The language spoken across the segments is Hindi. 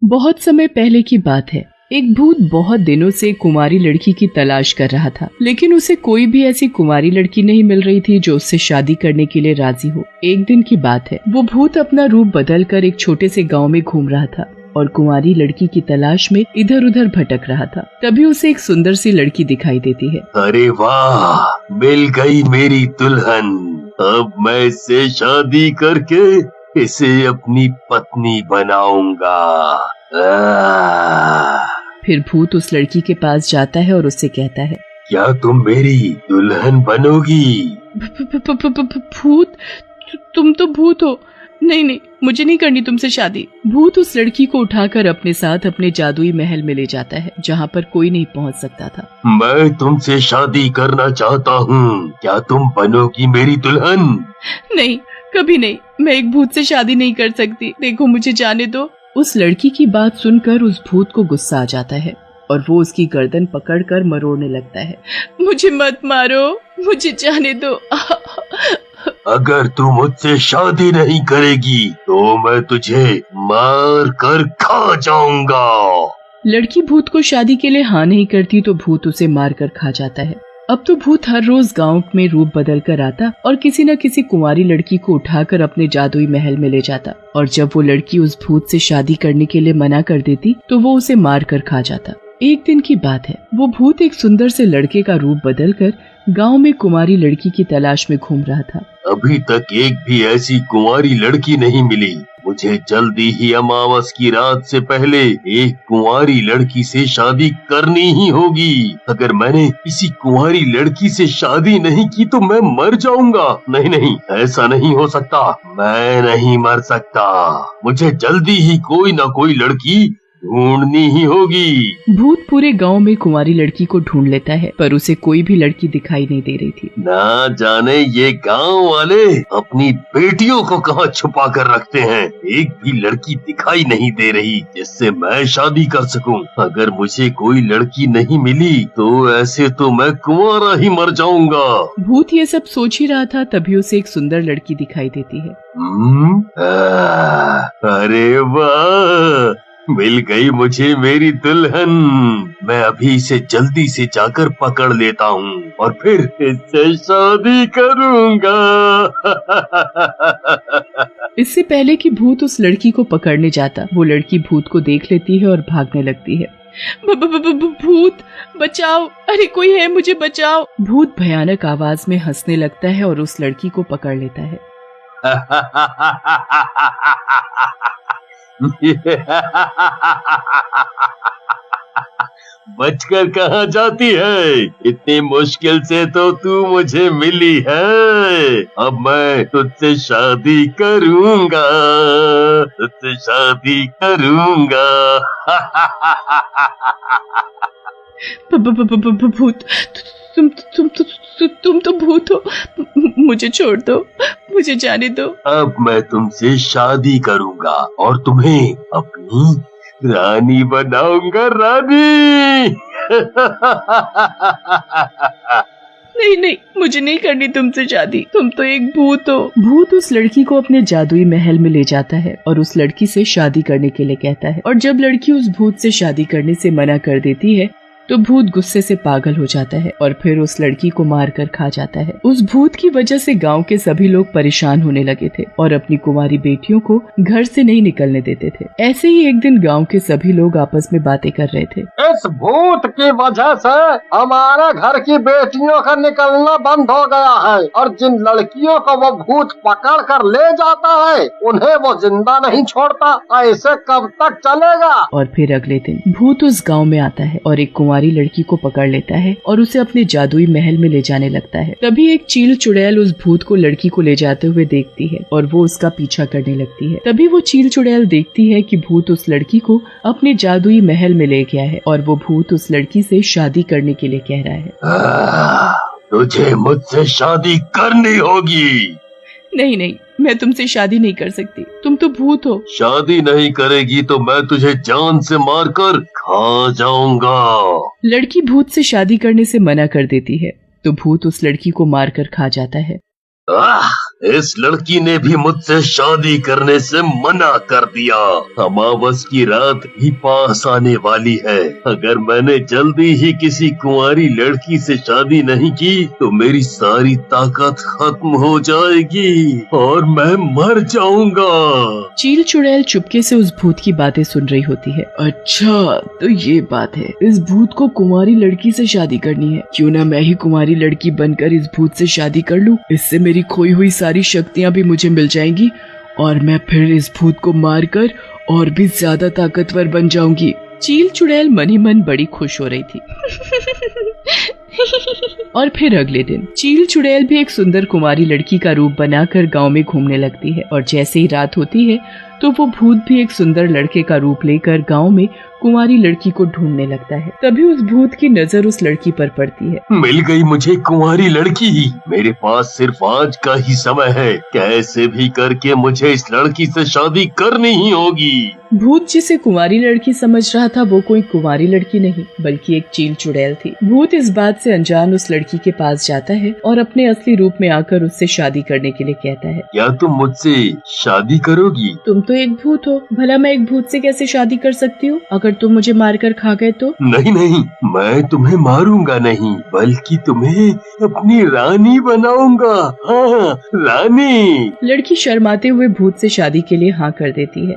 बहुत समय पहले की बात है। एक भूत बहुत दिनों से कुंवारी लड़की की तलाश कर रहा था, लेकिन उसे कोई भी ऐसी कुंवारी लड़की नहीं मिल रही थी जो उससे शादी करने के लिए राजी हो। एक दिन की बात है, वो भूत अपना रूप बदलकर एक छोटे से गांव में घूम रहा था और कुंवारी लड़की की तलाश में इधर उधर भटक रहा था। तभी उसे एक सुंदर सी लड़की दिखाई देती है। अरे वाह, मिल गई मेरी दुल्हन। अब मैं इससे शादी करके इसे अपनी पत्नी बनाऊंगा। फिर भूत उस लड़की के पास जाता है और उससे कहता है, क्या तुम मेरी दुल्हन बनोगी? भूत, तुम तो भूत हो। नहीं नहीं, मुझे नहीं करनी तुमसे शादी। भूत उस लड़की को उठाकर अपने साथ अपने जादुई महल में ले जाता है, जहाँ पर कोई नहीं पहुँच सकता था। मैं तुमसे शादी करना चाहता हूँ, क्या तुम बनोगी मेरी दुल्हन? नहीं, कभी नहीं। मैं एक भूत से शादी नहीं कर सकती। देखो, मुझे जाने दो। उस लड़की की बात सुनकर उस भूत को गुस्सा आ जाता है और वो उसकी गर्दन पकड़कर मरोड़ने लगता है। मुझे मत मारो, मुझे जाने दो। अगर तू मुझसे शादी नहीं करेगी तो मैं तुझे मार कर खा जाऊंगा। लड़की भूत को शादी के लिए हाँ नहीं करती तो भूत उसे मार कर खा जाता है। अब तो भूत हर रोज गांव में रूप बदल कर आता और किसी न किसी कुंवारी लड़की को उठाकर अपने जादुई महल में ले जाता, और जब वो लड़की उस भूत से शादी करने के लिए मना कर देती तो वो उसे मार कर खा जाता। एक दिन की बात है, वो भूत एक सुंदर से लड़के का रूप बदलकर गांव में कुंवारी लड़की की तलाश में घूम रहा था। अभी तक एक भी ऐसी कुंवारी लड़की नहीं मिली। मुझे जल्दी ही अमावस की रात से पहले एक कुंवारी लड़की से शादी करनी ही होगी। अगर मैंने किसी कुंवारी लड़की से शादी नहीं की तो मैं मर जाऊंगा। नहीं नहीं, ऐसा नहीं हो सकता। मैं नहीं मर सकता। मुझे जल्दी ही कोई न कोई लड़की ढूंढनी ही होगी। भूत पूरे गांव में कुंवारी लड़की को ढूंढ लेता है, पर उसे कोई भी लड़की दिखाई नहीं दे रही थी। ना जाने ये गांव वाले अपनी बेटियों को कहाँ छुपा कर रखते हैं। एक भी लड़की दिखाई नहीं दे रही जिससे मैं शादी कर सकूं। अगर मुझे कोई लड़की नहीं मिली तो ऐसे तो मैं कुंवारा ही मर जाऊंगा। भूत ये सब सोच ही रहा था, तभी उसे एक सुंदर लड़की दिखाई देती है। अरे वाह, मिल गई मुझे मेरी दुल्हन। मैं अभी इसे जल्दी से जाकर पकड़ लेता हूँ और फिर इससे शादी करूँगा। इससे पहले कि भूत उस लड़की को पकड़ने जाता, वो लड़की भूत को देख लेती है और भागने लगती है। भूत बचाओ, अरे कोई है, मुझे बचाओ। भूत भयानक आवाज में हंसने लगता है और उस लड़की को पकड़ लेता है। बचकर कहाँ जाती है? इतनी मुश्किल से तो तू मुझे मिली है। अब मैं तुझसे शादी करूँगा, तुझसे शादी करूँगा। भूत, तुम तो भूत हो। मुझे छोड़ दो, मुझे जाने दो। अब मैं तुमसे शादी करूँगा और तुम्हें अपनी रानी बनाऊंगा, रानी। नहीं नहीं, मुझे नहीं करनी तुमसे शादी। तुम तो एक भूत हो। भूत उस लड़की को अपने जादुई महल में ले जाता है और उस लड़की से शादी करने के लिए कहता है, और जब लड़की उस भूत से शादी करने से मना कर देती है तो भूत गुस्से से पागल हो जाता है और फिर उस लड़की को मारकर खा जाता है। उस भूत की वजह से गांव के सभी लोग परेशान होने लगे थे और अपनी कुंवारी बेटियों को घर से नहीं निकलने देते थे। ऐसे ही एक दिन गांव के सभी लोग आपस में बातें कर रहे थे। इस भूत की वजह से हमारे घर की बेटियों का निकलना बंद हो गया है और जिन लड़कियों को वो भूत पकड़ कर ले जाता है उन्हें वो जिंदा नहीं छोड़ता। ऐसे कब तक चलेगा? और फिर अगले दिन भूत उस गाँव में आता है और एक कुंवारी लड़की को पकड़ लेता है और उसे अपने जादुई महल में ले जाने लगता है। तभी एक चील चुड़ैल उस भूत को लड़की को ले जाते हुए देखती है और वो उसका पीछा करने लगती है। तभी वो चील चुड़ैल देखती है कि भूत उस लड़की को अपने जादुई महल में ले गया है और वो भूत उस लड़की से शादी करने के लिए कह रहा है। तुझे मुझसे शादी करनी होगी। नहीं नहीं, मैं तुमसे शादी नहीं कर सकती। तुम तो भूत हो। शादी नहीं करेगी तो मैं तुझे जान से मारकर खा जाऊंगा। लड़की भूत से शादी करने से मना कर देती है तो भूत उस लड़की को मारकर खा जाता है। इस लड़की ने भी मुझसे शादी करने से मना कर दिया। अमावस की रात भी पास आने वाली है। अगर मैंने जल्दी ही किसी कुंवारी लड़की से शादी नहीं की तो मेरी सारी ताकत खत्म हो जाएगी और मैं मर जाऊंगा। चील चुड़ैल चुपके से उस भूत की बातें सुन रही होती है। अच्छा तो ये बात है, इस भूत को कुंवारी लड़की से शादी करनी है। क्यों ना मैं ही कुंवारी लड़की बनकर इस भूत से शादी कर लूं। इससे मेरी खोई हुई सारी शक्तियां भी मुझे मिल जाएंगी और मैं फिर इस भूत को मारकर और भी ज्यादा ताकतवर बन जाऊंगी। चील चुड़ैल मन ही मन बड़ी खुश हो रही थी। और फिर अगले दिन चील चुड़ैल भी एक सुंदर कुंवारी लड़की का रूप बनाकर गांव में घूमने लगती है और जैसे ही रात होती है तो वो भूत भी एक सुंदर लड़के का रूप लेकर गांव में कुंवारी लड़की को ढूंढने लगता है। तभी उस भूत की नजर उस लड़की पर पड़ती है। मिल गई मुझे कुंवारी लड़की। मेरे पास सिर्फ आज का ही समय है। कैसे भी करके मुझे इस लड़की से शादी करनी ही होगी। भूत जिसे कुंवारी लड़की समझ रहा था वो कोई कुंवारी लड़की नहीं बल्कि एक चील चुड़ैल थी। भूत इस बात से अनजान उस लड़की के पास जाता है और अपने असली रूप में आकर उससे शादी करने के लिए कहता है। क्या तुम मुझसे शादी करोगी? तुम तो एक भूत हो, भला मैं एक भूत से कैसे शादी कर सकती हूँ? अगर तुम मुझे मारकर खा गए तो? नहीं नहीं, मैं तुम्हें मारूंगा नहीं बल्कि तुम्हें अपनी रानी बनाऊंगा। हाँ रानी। लड़की शर्माते हुए भूत से शादी के लिए हाँ कर देती है।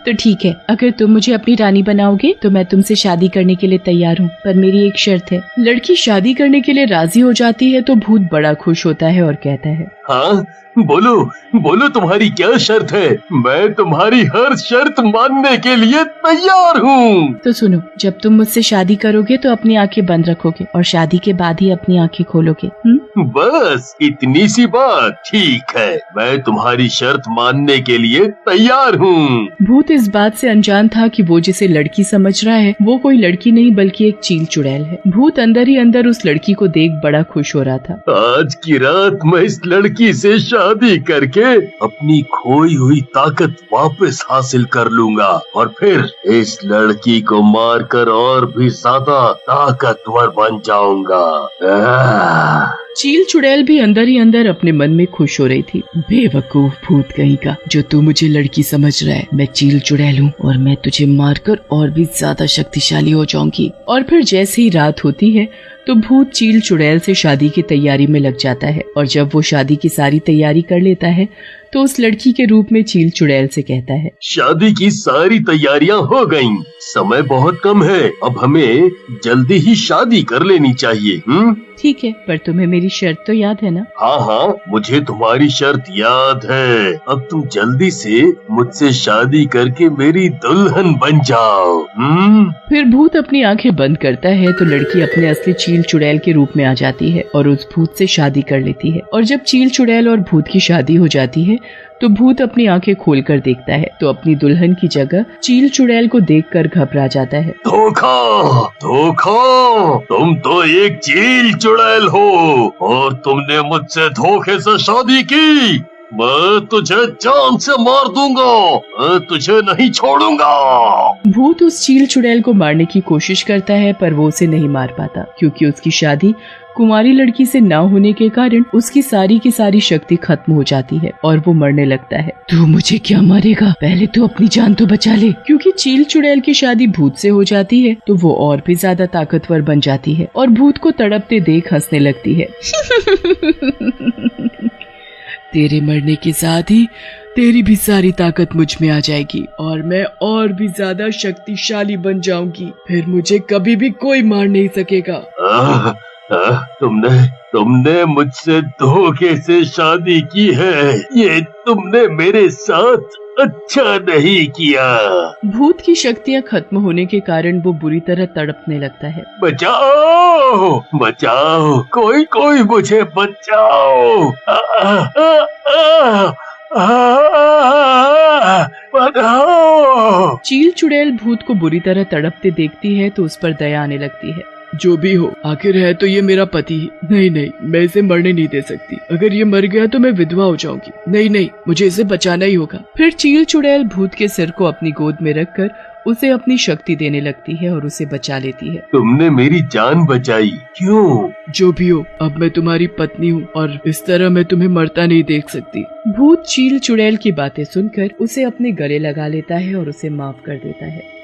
तो ठीक है, अगर तुम मुझे अपनी रानी बनाओगे तो मैं तुमसे शादी करने के लिए तैयार हूँ, पर मेरी एक शर्त है। लड़की शादी करने के लिए राजी हो जाती है तो भूत बड़ा खुश होता है और कहता है। हाँ बोलो बोलो, तुम्हारी क्या शर्त है? मैं तुम्हारी हर शर्त मानने के लिए तैयार हूँ। तो सुनो, जब तुम मुझसे शादी करोगे तो अपनी आंखें बंद रखोगे और शादी के बाद ही अपनी आंखें खोलोगे। बस इतनी सी बात। ठीक है, मैं तुम्हारी शर्त मानने के लिए तैयार हूँ। भूत इस बात से अनजान था कि वो जिसे लड़की समझ रहा है वो कोई लड़की नहीं बल्कि एक चील चुड़ैल है। भूत अंदर ही अंदर उस लड़की को देख बड़ा खुश हो रहा था। आज की रात मैं इस लड़की से शादी करके अपनी खोई हुई ताकत वापस हासिल कर लूंगा और फिर इस लड़की को मारकर और भी ज्यादा ताकतवर बन जाऊंगा। चील चुड़ैल भी अंदर ही अंदर अपने मन में खुश हो रही थी। बेवकूफ भूत कहीं का, जो तू मुझे लड़की समझ रहा है, मैं चील चुड़ैल हूँ और मैं तुझे मारकर और भी ज्यादा शक्तिशाली हो जाऊंगी। और फिर जैसे ही रात होती है तो भूत चील चुड़ैल से शादी की तैयारी में लग जाता है और जब वो शादी की सारी तैयारी कर लेता है तो उस लड़की के रूप में चील चुड़ैल से कहता है। शादी की सारी तैयारियां हो गईं, समय बहुत कम है, अब हमें जल्दी ही शादी कर लेनी चाहिए। ठीक है, पर तुम्हें मेरी शर्त तो याद है ना? हाँ हाँ, मुझे तुम्हारी शर्त याद है। अब तुम जल्दी से मुझसे शादी करके मेरी दुल्हन बन जाओ। फिर भूत अपनी आंखें बंद करता है तो लड़की अपने असली चील चुड़ैल के रूप में आ जाती है और उस भूत से शादी कर लेती है। और जब चील चुड़ैल और भूत की शादी हो जाती है तो भूत अपनी आंखें खोलकर देखता है तो अपनी दुल्हन की जगह चील चुड़ैल को देखकर घबरा जाता है। धोखा धोखा, तुम तो एक चील चुड़ैल हो और तुमने मुझसे धोखे से शादी की। मैं तुझे जान से मार दूंगा, मैं तुझे नहीं छोड़ूंगा। भूत उस चील चुड़ैल को मारने की कोशिश करता है पर वो उसे नहीं मार पाता क्योंकि उसकी शादी कुंवारी लड़की से ना होने के कारण उसकी सारी की सारी शक्ति खत्म हो जाती है और वो मरने लगता है। तू मुझे क्या मारेगा? पहले तो अपनी जान तो बचा ले। क्योंकि चील चुड़ैल की शादी भूत से हो जाती है तो वो और भी ज्यादा ताकतवर बन जाती है और भूत को तड़पते देख हंसने लगती है। तेरे मरने के साथ ही तेरी भी सारी ताकत मुझ में आ जाएगी और मैं और भी ज्यादा शक्तिशाली बन जाऊंगी। फिर मुझे कभी भी कोई मार नहीं सकेगा। तुमने मुझसे धोखे से शादी की है, ये तुमने मेरे साथ अच्छा नहीं किया। भूत की शक्तियाँ खत्म होने के कारण वो बुरी तरह तड़पने लगता है। बचाओ बचाओ, कोई मुझे बचाओ। बचाओ। चील चुड़ैल भूत को बुरी तरह तड़पते देखती है तो उस पर दया आने लगती है। जो भी हो, आखिर है तो ये मेरा पति ही। नहीं, मैं इसे मरने नहीं दे सकती। अगर ये मर गया तो मैं विधवा हो जाऊंगी। नहीं, मुझे इसे बचाना ही होगा। फिर चील चुड़ैल भूत के सिर को अपनी गोद में रखकर उसे अपनी शक्ति देने लगती है और उसे बचा लेती है। तुमने मेरी जान बचाई, क्यों? जो भी हो, अब मैं तुम्हारी पत्नी हूँ और इस तरह मैं तुम्हें मरता नहीं देख सकती। भूत चील चुड़ैल की बातें सुनकर उसे अपने गले लगा लेता है और उसे माफ कर देता है।